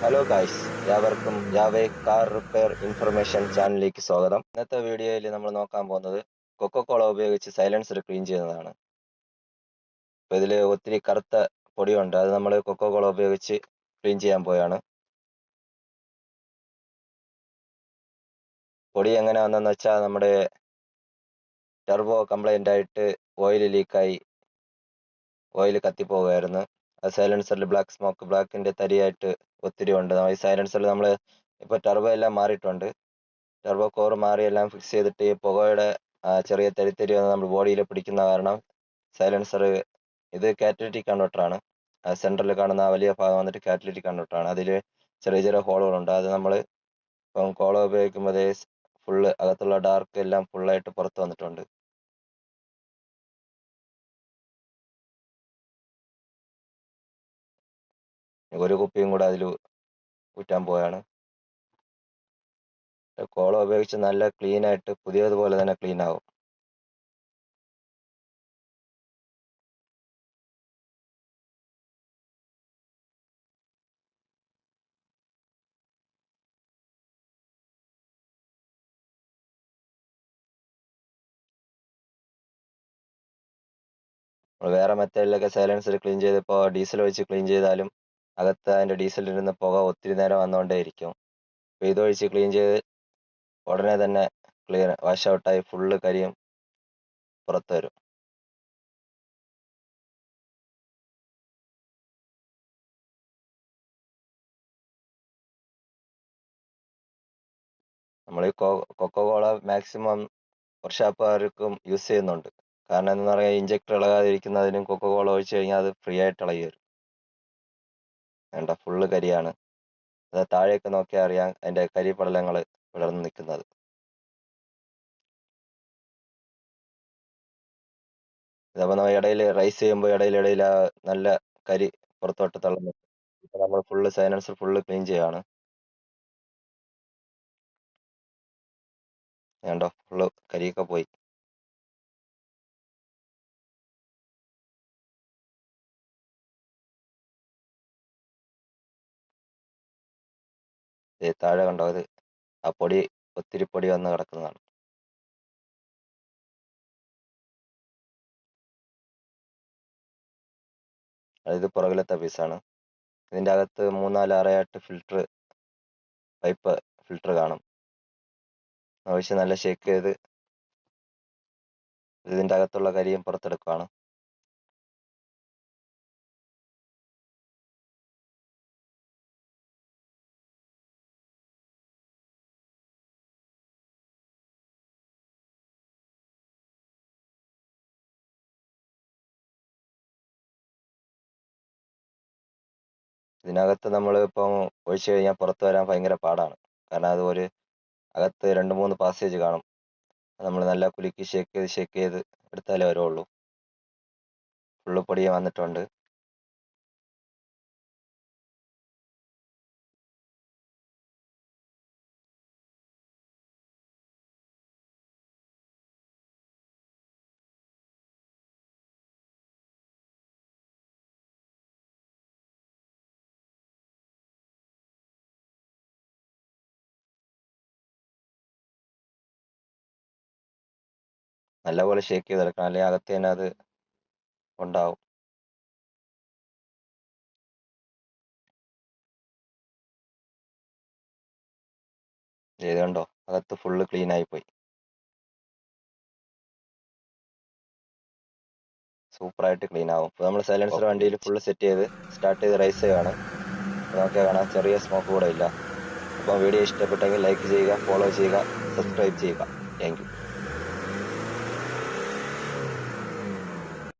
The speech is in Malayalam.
ഹലോ ഗായ്സ്, ഏവർക്കും യാവേ കാർ റിപ്പയർ ഇൻഫർമേഷൻ ചാനലിലേക്ക് സ്വാഗതം. ഇന്നത്തെ വീഡിയോയിൽ നമ്മൾ നോക്കാൻ പോകുന്നത് കൊക്കോകോള ഉപയോഗിച്ച് സൈലൻസർ ക്ലീൻ ചെയ്യുന്നതാണ്. അപ്പോൾ ഇതിൽ ഒത്തിരി കറുത്ത പൊടിയുണ്ട്, അത് നമ്മൾ കൊക്കോകോള ഉപയോഗിച്ച് ക്ലീൻ ചെയ്യാൻ പോയാണ്. പൊടി എങ്ങനെ വന്നെന്ന് വെച്ചാൽ നമ്മുടെ ടർബോ കംപ്ലൈൻ്റ് ആയിട്ട് ഓയിൽ ലീക്കായി ഓയിൽ കത്തിപ്പോവുകയായിരുന്നു. അത് സൈലൻസറിൽ ബ്ലാക്കിൻ്റെ തരിയായിട്ട് ഒത്തിരി ഉണ്ട്. ഈ സൈലൻസറിൽ നമ്മൾ ഇപ്പോൾ ടർബോ എല്ലാം മാറിയിട്ടുണ്ട്. ടർബോ കോർ മാറി എല്ലാം ഫിക്സ് ചെയ്തിട്ട് ഈ പുകയുടെ ചെറിയ തരിത്തരി വന്ന് നമ്മുടെ ബോഡിയിൽ പിടിക്കുന്ന കാരണം സൈലൻസർ ഇത് കാറ്റലിറ്റിക് കൺവെർട്ടറാണ്. സെൻറ്ററിൽ കാണുന്ന ആ വലിയ ഭാഗം വന്നിട്ട് കാറ്റലിറ്റിക് കൺവെർട്ടറാണ്. അതിൽ ചെറിയ ചെറിയ ഹോളുകളുണ്ട്. അത് നമ്മൾ ഇപ്പം കോള ഉപയോഗിക്കുമ്പോൾ ഫുള്ള് അകത്തുള്ള ഡാർക്ക് എല്ലാം ഫുള്ളായിട്ട് പുറത്ത് വന്നിട്ടുണ്ട്. ഒരു കുപ്പിയും കൂടെ അതിൽ ഊറ്റാൻ പോയാണ്. കോള ഉപയോഗിച്ച് നല്ല ക്ലീൻ ആയിട്ട് പുതിയതുപോലെ തന്നെ ക്ലീൻ ആവും. വേറെ മെത്തേഡിലൊക്കെ സൈലൻസർ ക്ലീൻ ചെയ്തപ്പോൾ ഡീസൽ ഒഴിച്ച് ക്ലീൻ ചെയ്താലും അകത്ത് അതിൻ്റെ ഡീസലിരുന്ന് പുക ഒത്തിരി നേരം വന്നുകൊണ്ടേയിരിക്കും. അപ്പോൾ ഇതൊഴിച്ച് ക്ലീൻ ചെയ്ത് ഉടനെ തന്നെ ക്ലിയർ വാഷ് ഔട്ടായി ഫുള്ള് കരിയും പുറത്ത് വരും. നമ്മൾ ഈ കൊക്കോകോള മാക്സിമം വർഷാപ്പുകാർക്കും യൂസ് ചെയ്യുന്നുണ്ട്. കാരണം എന്ന് പറഞ്ഞാൽ ഇഞ്ചക്ടർ ഇളകാതിരിക്കുന്നതിനും കൊക്കോകോള ഒഴിച്ച് കഴിഞ്ഞാൽ അത് ഫ്രീ ആയിട്ട് ഇളകി വരും. വേണ്ട ഫുള്ള് കരിയാണ്. അത് താഴേക്ക് നോക്കിയാൽ അറിയാം അതിൻ്റെ കരിപടലങ്ങൾ വിടർന്ന് നിൽക്കുന്നത്. ഇതപ്പോൾ നമ്മൾ ഇടയിൽ റൈസ് ചെയ്യുമ്പോൾ ഇടയിലിടയിൽ ആ നല്ല കരി പുറത്തോട്ട് തള്ളുന്നു. ഇപ്പം നമ്മൾ ഫുള്ള് സൈലൻസർ ഫുള്ള് ക്ലീൻ ചെയ്യാണ്. വേണ്ടോ ഫുള്ള് കരിയൊക്കെ പോയി. താഴെ കണ്ടോ, അത് ആ പൊടി ഒത്തിരി പൊടി വന്ന് കിടക്കുന്നതാണ്. ഇത് പുറകിലത്തെ പീസാണ്. ഇതിൻ്റെ അകത്ത് 3-4 അറയായിട്ട് പൈപ്പ് ഫിൽറ്റർ കാണും. ആവശ്യം നല്ല ഷേക്ക് ചെയ്ത് ഇതിൻ്റെ അകത്തുള്ള കരിയും പുറത്തെടുക്കുകയാണ്. ഇതിനകത്ത് നമ്മൾ ഇപ്പം ഒഴിച്ചു കഴിഞ്ഞാൽ പുറത്ത് വരാൻ ഭയങ്കര പാടാണ്. കാരണം അത് അകത്ത് 2-3 പാസേജ് കാണും. നമ്മൾ നല്ല കുലുക്കി ഷേക്ക് ചെയ്ത് എടുത്താലേ വരുള്ളൂ. ഫുള്ള് പൊടി വന്നിട്ടുണ്ട്. നല്ലപോലെ ഷേക്ക് ചെയ്തെടുക്കണം, അല്ലെങ്കിൽ അകത്ത് തന്നെ അത് ഉണ്ടാവും. ഇത് കണ്ടോ, അകത്ത് ഫുള്ള് ക്ലീൻ ആയിപ്പോയി. സൂപ്പറായിട്ട് ക്ലീൻ ആവും. ഇപ്പോൾ നമ്മൾ സൈലൻസർ വണ്ടിയിൽ ഫുള്ള് സെറ്റ് ചെയ്ത് സ്റ്റാർട്ട് ചെയ്ത് റൈസ് ചെയ്യുകയാണ്. നോക്കിയാൽ കാണാം ചെറിയ സ്മോക്ക് കൂടെ ഇല്ല. അപ്പോൾ വീഡിയോ ഇഷ്ടപ്പെട്ടെങ്കിൽ ലൈക്ക് ചെയ്യുക, ഫോളോ ചെയ്യുക, സബ്സ്ക്രൈബ് ചെയ്യുക. Thank you.